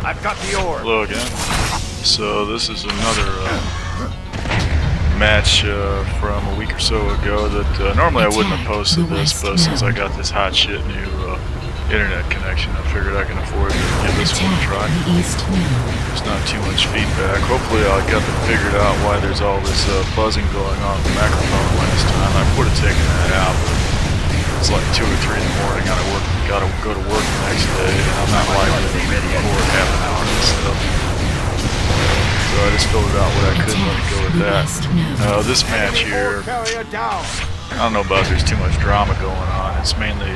I've got the orb. Hello again. So this is another match from a week or so ago that normally I wouldn't have posted this, but since I got this hot shit new internet connection, I figured I can afford to give this one a try. There's not too much feedback. Hopefully I'll get figured out why there's all this buzzing going on with the microphone last time. I would have taken that out, but it's like 2 or 3 in the morning. Gotta go to work the next day, and I'm not likely to record half an hour and stuff. So I just filled out what I could and let it go with that. This match here, I don't know about there's too much drama going on. It's mainly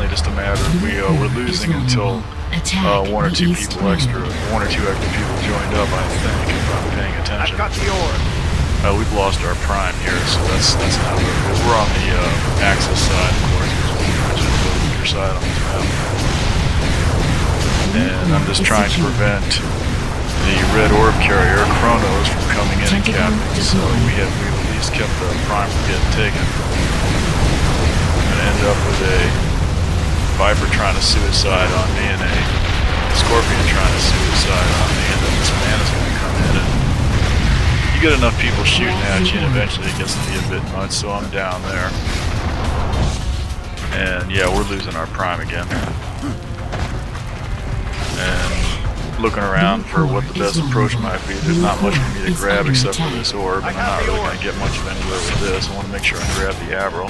just a matter of we're losing until 1 or 2 extra people joined up, I think, if I'm paying attention. I've got the orb. We've lost our prime here, so that's not really good. We're on the Axis side, of course, which is the weaker side on this map. And I'm just trying to prevent the red orb carrier, Chronos, from coming in and capturing, so we at least kept the prime from getting taken. I'm going to end up with a Viper trying to suicide on me and a Scorpion trying to suicide on me, and then this man is going to come in and you get enough people shooting at you and eventually it gets to be a bit much, so I'm down there. And yeah, we're losing our prime again. And looking around for what the best approach might be. There's not much for me to grab except for this orb, and I'm not really going to get much of anywhere with this. I want to make sure I grab the Avro.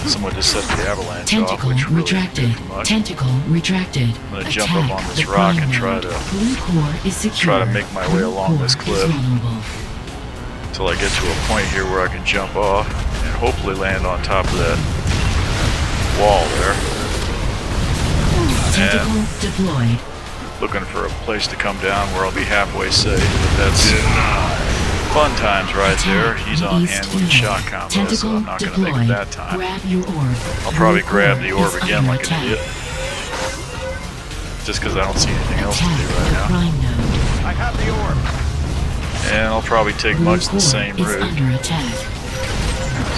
Someone just set the avalanche off, which really didn't do too much. I'm going to jump up on this rock and try to make my way along this cliff until I get to a point here where I can jump off and hopefully land on top of that wall there. And looking for a place to come down where I'll be halfway safe, but that's fun times right there. He's on hand with a shot combo, so I'm not going to make it that time. I'll probably grab the orb again like an idiot, just because I don't see anything else to do right now. I have the orb. And I'll probably take much the same route,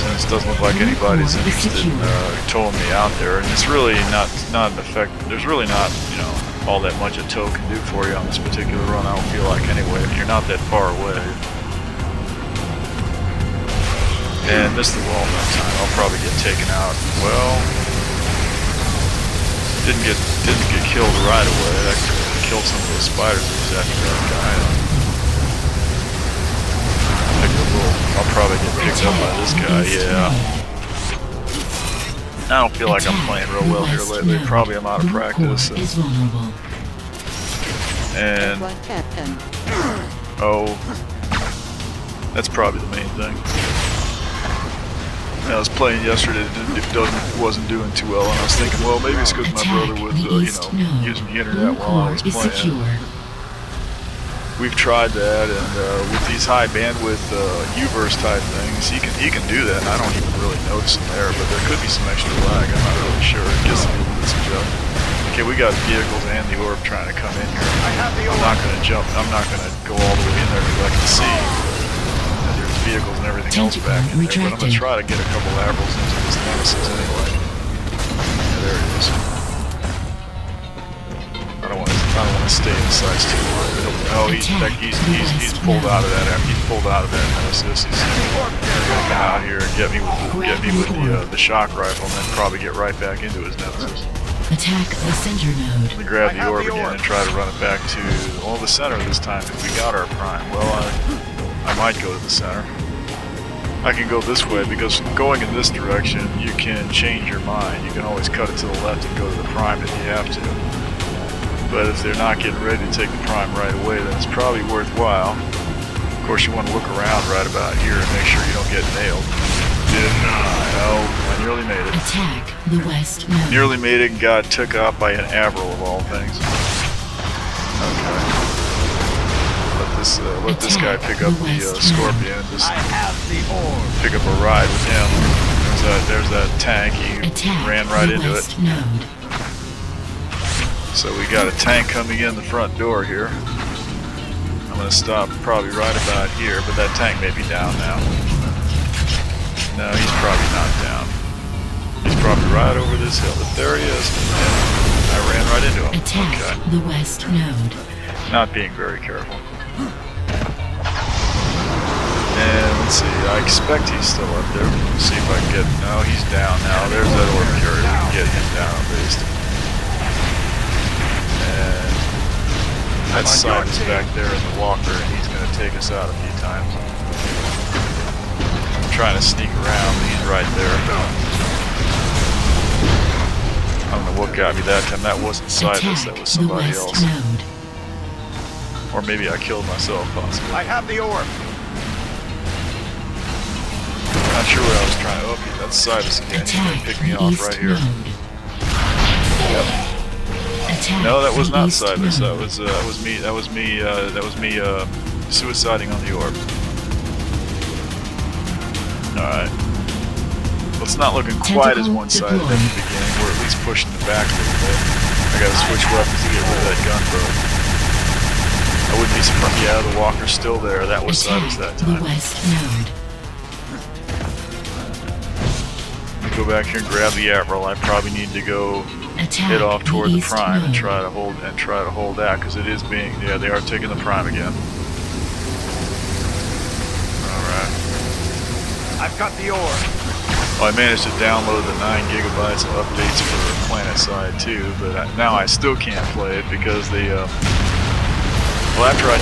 since it doesn't look like anybody's interested in towing me out there, and it's really not an effect. There's really not, all that much a tow can do for you on this particular run, I don't feel like, anyway. You're not that far away. And missed the wall that time. I'll probably get taken out. Well, didn't get killed right away. I killed some of those spiders that was after that guy. I'll probably get picked up by this guy. Yeah. I don't feel like I'm playing real well here lately. Probably I'm out of practice. And that's probably the main thing. I was playing yesterday, wasn't doing too well, and I was thinking, well, maybe it's because my brother was, using the internet while I was playing. We've tried that, and with these high bandwidth U-verse type things, he can do that, and I don't even really notice him there, but there could be some extra lag, I'm not really sure. It gets a little bit suggested. Okay, we got vehicles and the orb trying to come in here. I'm not going to jump, I'm not going to go all the way in there because I can see vehicles and everything else back in there, but I'm going to try to get a couple Avrils into this Nemesis anyway. Yeah, there it is. I don't want to stay in sights too long. He's pulled out of that. He's pulled out of that Nemesis. He's going to come out here and get me with the shock rifle, and then probably get right back into his Nemesis. Attack the center node. I'm going to grab the orb again and try to run it back to the center this time because we got our prime. Well, I might go to the center. I can go this way because going in this direction, you can change your mind. You can always cut it to the left and go to the prime if you have to. But if they're not getting ready to take the prime right away, then it's probably worthwhile. Of course, you want to look around right about here and make sure you don't get nailed. No, I nearly made it. Attack the west node. Nearly made it and got took out by an Avril of all things. Okay. Let this guy pick up the Scorpion and just pick up a ride with him. There's that tank. He ran right into it. So we got a tank coming in the front door here. I'm going to stop probably right about here, but that tank may be down now. No, he's probably not down. He's probably right over this hill, but there he is. And I ran right right into him. Attack Okay. the west node. Not being very careful. And let's see, I expect he's still up there. Let's see if I can get... No, he's down now. There's that orb carrier. We can get him down at least. And that side is back there in the walker, and he's going to take us out a few times. I'm trying to sneak around, but he's right there. I don't know what got me that time. That wasn't Silas, that was somebody else. Node. Or maybe I killed myself, possibly. I have the orb. Not sure what I was trying to... Oh, that's Silas again. He's going to pick me off right here. Yep. No, that was not Silas. That was me. That was me suiciding on the orb. All right. Well, it's not looking quite as one-sided at the beginning. We're at least pushing it back a little bit. I got to switch weapons to get rid of that gunbow. I wouldn't be surprised. Yeah, the walker's still there. That was Silas that time. The west node. Let me go back here and grab the Admiral. I probably need to go head off toward the prime and try to hold that, because it is being... Yeah, they are taking the prime again. Alright. I've got the orb. Well, I managed to download the 9 gigabytes of updates for Planet Side 2, but now I still can't play it because they... well, after I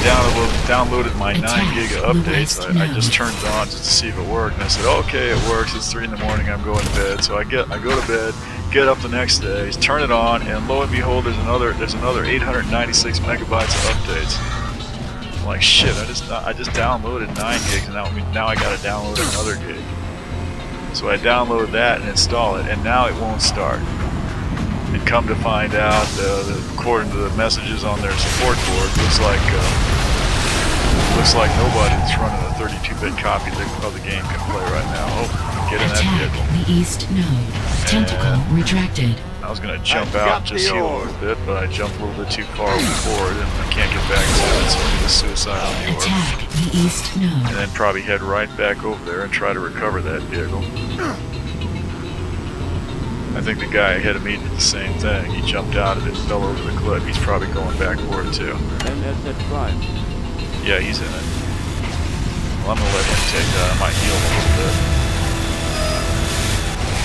downloaded my 9 giga updates, I just turned it on just to see if it worked, and I said, okay, it works, it's 3 in the morning, I'm going to bed. So I go to bed, get up the next day, turn it on, and lo and behold, there's another 896 megabytes of updates. I'm like, shit, I just downloaded 9 gigs, and now I gotta download another gig. So I download that and install it, and now it won't start. And come to find out, according to the messages on their support board, looks like nobody that's running a 32-bit copy of the game can play right now. Oh, get in that vehicle. The east node. Tentacle retracted. I was going to jump out and just heal a little bit, but I jumped a little bit too far forward, and I can't get back to it, so I need to suicide on the orb. Attack the east node. And then probably head right back over there and try to recover that vehicle. I think the guy ahead of me did the same thing. He jumped out of it and fell over the cliff. He's probably going back for it too. Yeah, he's in it. Well, I'm going to let him take that. I might heal him a little bit.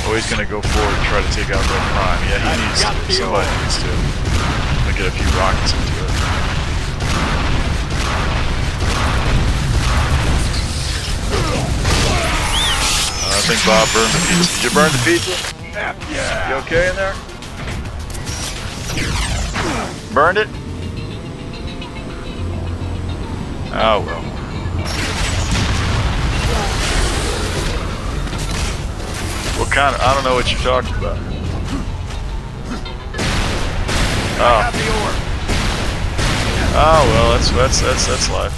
Oh, he's going to go forward and try to take out that prime. Yeah, he needs to. Somebody needs to. I'm going to get a few rockets into it. I think Bob burned the pizza. Did you burn the pizza? Yeah. You okay in there? Burned it? Oh well. What kind of... I don't know what you're talking about. Oh. Oh well, that's life.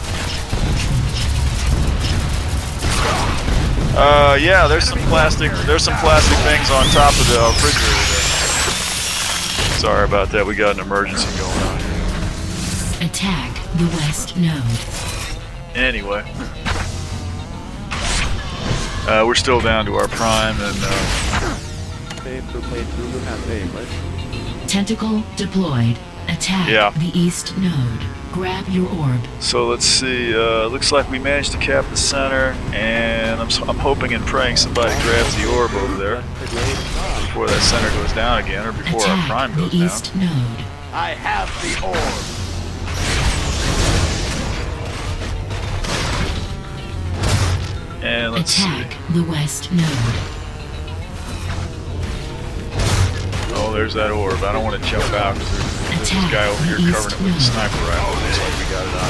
Yeah, there's some plastic things on top of the refrigerator there. Sorry about that, we got an emergency going on. Attack the west node. Anyway. We're still down to our prime, and Tentacle deployed. Attack the east node. Grab your orb. so let's see, looks like we managed to cap the center, and I'm hoping and praying somebody grabs the orb over there before that center goes down again, or before our Attack prime goes the down. east node. I have the orb. And let's Attack see. the west node. Oh, there's that orb. I don't want to jump out because there's this guy over here covering it with a sniper rifle. Looks like we got it on.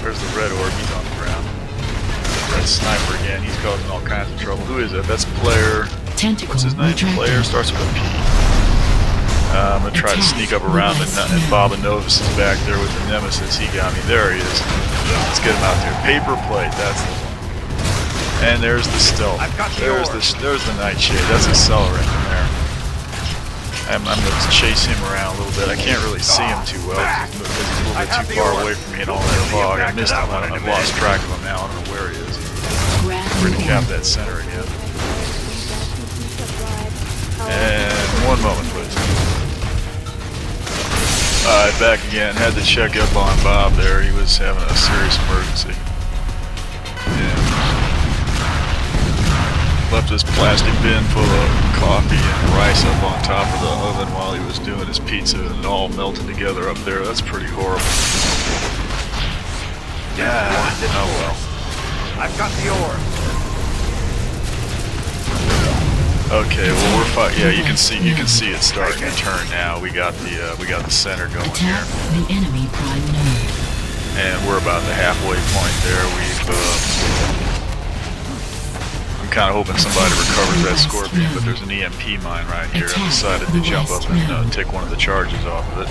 There's the red orb. He's on the ground. That sniper again. He's causing all kinds of trouble. Who is that? That's player. What's his name? Player starts with a P. I'm going to try to sneak up around, and Bob Novus is back there with the Nemesis. He got me. There he is. Let's get him out there. Paper plate. That's the one. And there's the stealth. There's the nightshade. That's accelerant in there. I'm going to chase him around a little bit. I can't really see him too well because he's a little bit too far away from me and all that fog. I missed him. I've lost track of him now. I don't know where he is. We're going to cap that center again. And one moment, please. Alright, back again. Had to check up on Bob there. He was having a serious emergency. Yeah. Left this plastic bin full of coffee and rice up on top of the oven while he was doing his pizza, and it all melted together up there. That's pretty horrible. Yeah. Oh well. I've got the ore. Okay, well we're fine. Yeah, you can see it starting to turn now. We got the center going here, Attack the enemy prime node. and we're about the halfway point there. I'm kind of hoping somebody recovers that Scorpion, but there's an EMP mine right here. I decided to jump up and take one of the charges off of it.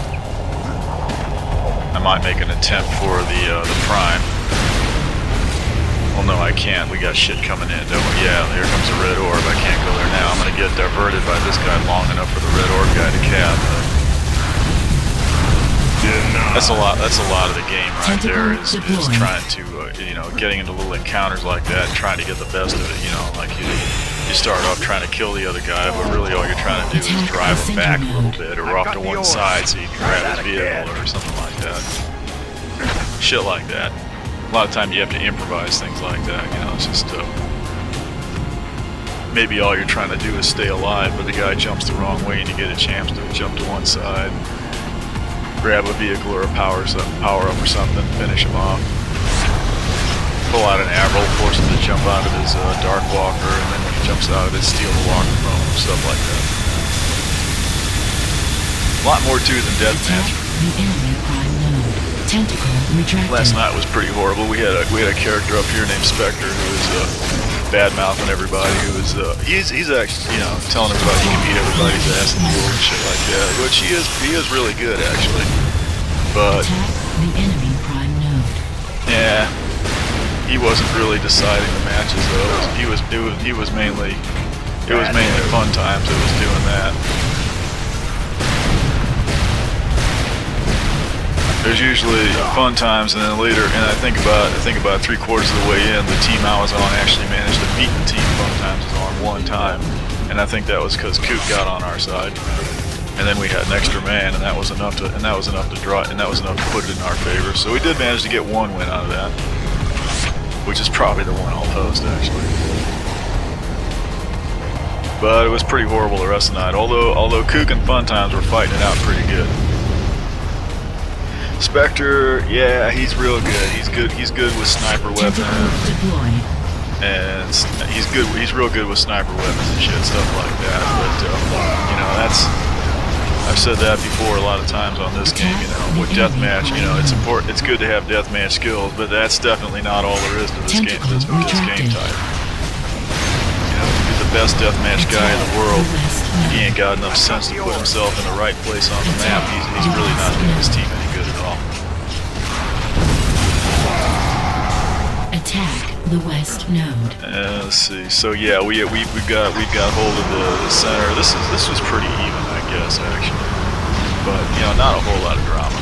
I might make an attempt for the prime. Well, no, I can't. We got shit coming in, don't we? Yeah, here comes the red orb. I can't go there now. I'm gonna get diverted by this guy long enough for the red orb guy to cap. That's a lot of the game right there. Is trying to getting into little encounters like that, and trying to get the best of it. Like you start off trying to kill the other guy, but really all you're trying to do is drive him back a little bit, or off to one side so you can grab his vehicle or something like that. Shit like that. A lot of times you have to improvise things like that. It's just maybe all you're trying to do is stay alive, but the guy jumps the wrong way, and you get a chance to jump to one side, grab a vehicle or a power up or something, finish him off. Pull out an arrow, force him to jump out of his dark walker, and then when he jumps out of it, steal the walker from him, stuff like that. A lot more to it than deathmatch. The enemy prime node. Tentacle retracted. Last night was pretty horrible. We had a character up here named Spectre who was bad mouthing everybody. Who was he's actually telling everybody he can beat everybody's ass in the world and shit like that. Which he is really good actually. But Attack the enemy prime node. yeah. He wasn't really deciding the matches though. It was mainly fun times that was doing that. There's usually fun times, and then later, and I think about 3/4 of the way in, the team I was on actually managed to beat the team fun times on one time, and I think that was because Coop got on our side, and then we had an extra man, and that was enough to put it in our favor. So we did manage to get one win out of that. Which is probably the one I'll post, actually. But it was pretty horrible the rest of the night, although Kook and Fun Times were fighting it out pretty good. Spectre, yeah, he's real good. He's good with sniper weapons. And he's real good with sniper weapons and shit, stuff like that. But, I've said that before a lot of times on this game, with deathmatch, it's good to have deathmatch skills, but that's definitely not all there is to this game, this game type. To be the best deathmatch guy in the world, he ain't got enough sense to put himself in the right place on the map. He's really not doing his team any good at all. Attack the west node. Let's see. So yeah, we got hold of the center. This was pretty even, I guess, actually. But not a whole lot of drama.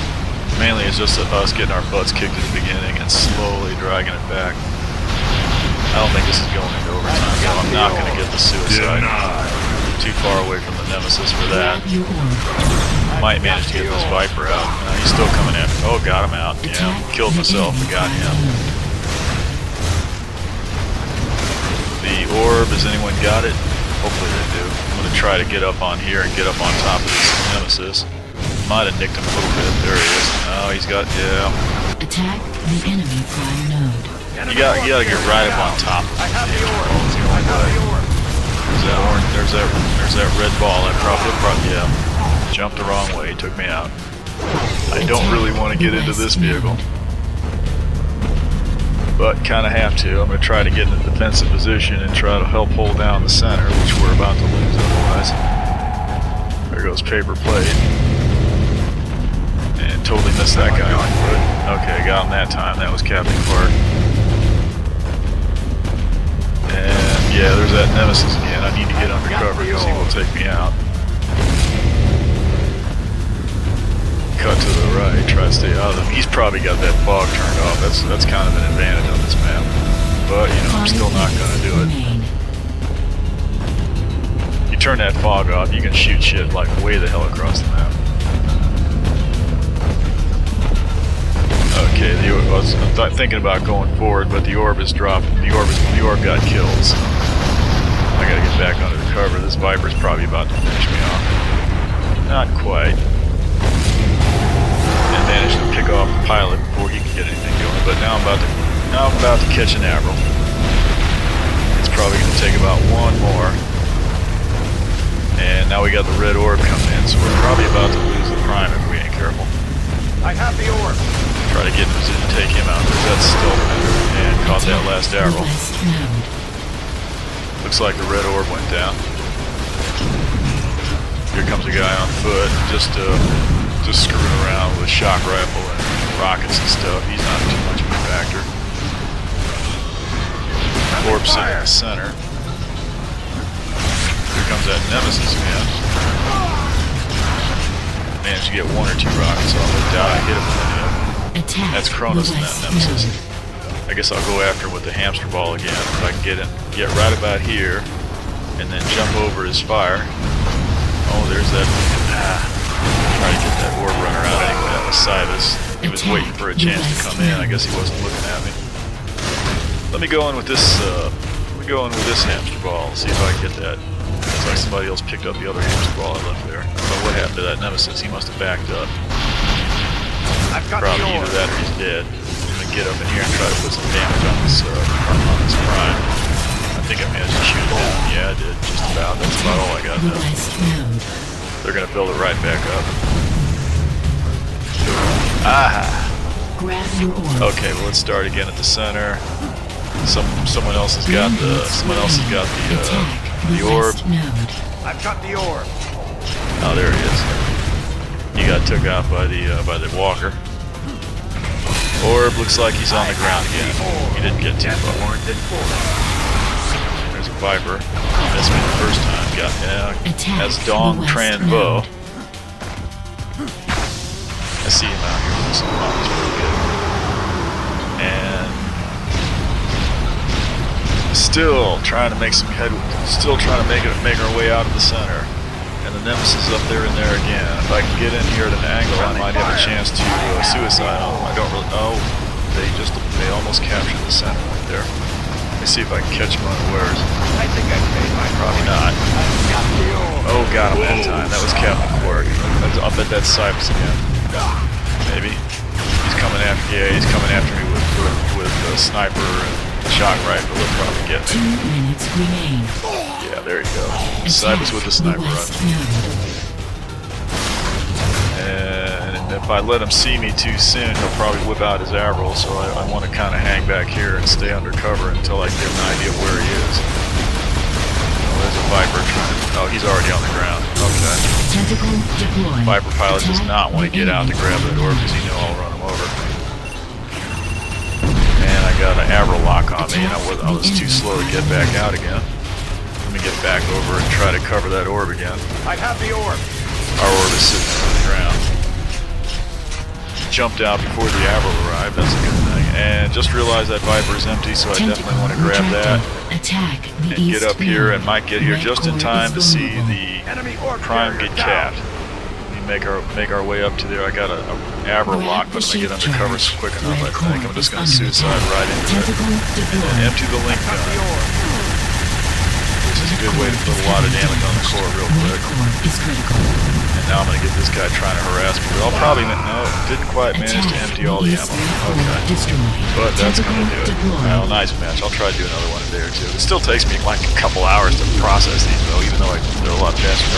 Mainly it's just us getting our butts kicked at the beginning and slowly dragging it back. I don't think this is going into overtime, so I'm not going to get the suicide. Too far away from the nemesis for that. Might manage to get this Viper out. He's still coming after. Oh, got him out. Yeah, killed myself, but got him. The orb, has anyone got it? Hopefully they do. I'm going to try to get up on here and get up on top of this nemesis. Might have nicked him a little bit. There he is. Oh, he's got, yeah. Attack the enemy prime node. You gotta get right up on top. There's that red ball. I probably, yeah. Jumped the wrong way. Took me out. I don't really want to get into this vehicle. But kind of have to. I'm going to try to get in a defensive position and try to help hold down the center, which we're about to lose otherwise. There goes paper plate. And totally missed that guy on foot. Okay, got him that time. That was Captain Clark. And yeah, there's that nemesis again. I need to get under cover because he will take me out. Cut to the right, try to stay out of him. He's probably got that fog turned off. That's kind of an advantage on this map. But, I'm still not going to do it. You turn that fog off, you can shoot shit like way the hell across the map. thinking about going forward, but the orb is dropped. The orb got killed, so I gotta get back under the cover. This Viper's probably about to finish me off. Not quite. And managed to pick off the pilot before he could get anything going. But now I'm about to catch an Admiral. It's probably gonna take about one more. And now we got the red orb coming in, so we're probably about to lose the prime if we ain't careful. I have the orb. Try to get in position to take him out, because that's still and caught that last arrow. Looks like the red orb went down. Here comes a guy on foot, just screwing around with a shock rifle and rockets and stuff. He's not too much of a factor. Orb sitting in the center. Here comes that Nemesis man. Managed to get one or two rockets off. I doubt I hit him with any of them. That's Cronus and that Nemesis. I guess I'll go after him with the hamster ball again. If I can get right about here, and then jump over his fire. Oh, there's that. Try to get that orb runner out anyway. That was Cybus. He was waiting for a chance to come in. I guess he wasn't looking at me. Let me go in with this. Hamster ball. See if I can get that. Looks like somebody else picked up the other hamster ball I left there. I don't know what happened to that Nemesis. He must have backed up. Probably either that or he's dead. I'm gonna get up in here and try to put some damage on this prime. I think I managed to shoot it down. Yeah, I did. Just about. That's about all I got now. They're gonna build it right back up. Ah. Okay, well let's start again at the center. Someone else has got the orb. I've got the orb. Oh, there he is. He got took out by the walker. Orb looks like he's on the ground again. He didn't get too far. There's a Viper. Missed me the first time. Got has Dong Tran Bo. I see him out here with some bombs really good. And still trying to make some make our way out of the center. And the Nemesis up there and there again. If I can get in here at an angle, I might have a chance to suicide on them. I don't really know. They almost captured the center right there. Let me see if I can catch them unawares. I think I made my Probably not. Oh, got him that time. That was Captain Quark. I'll bet that's Cybus again. Maybe. He's coming after. Yeah, he's coming after me with a sniper and shock rifle. He'll probably get me. 2 minutes remain. Yeah, there you go. Cybus with the sniper rifle. And if I let him see me too soon, he'll probably whip out his arrow. So I want to kind of hang back here and stay undercover until I get an idea of where he is. Oh, there's a Viper trying to. Oh, he's already on the ground. Okay. Tentacle deployed. Viper pilot does not want to get out to grab that orb because he knows I'll run him over. And I got an arrow lock on me, and I was too slow to get back out again. Let me get back over and try to cover that orb again. I have the orb. Our orb is sitting on the ground. Jumped out before the arrow arrived, that's a good thing. And just realized that Viper is empty, so I definitely want to grab that. And get up here, and might get here just in time to see the prime get capped. Make our way up to there. I got an arrow lock, but I'm gonna get under cover quick enough. I think I'm just gonna suicide right into it and then empty the link gun, which is a good way to put a lot of damage on the core real quick. And now I'm gonna get this guy trying to harass me. I'll probably didn't quite manage to empty all the ammo. Okay, but that's gonna do it. Well, nice match. I'll try to do another one a day or two. It still takes me like a couple hours to process these though, even though they're a lot faster.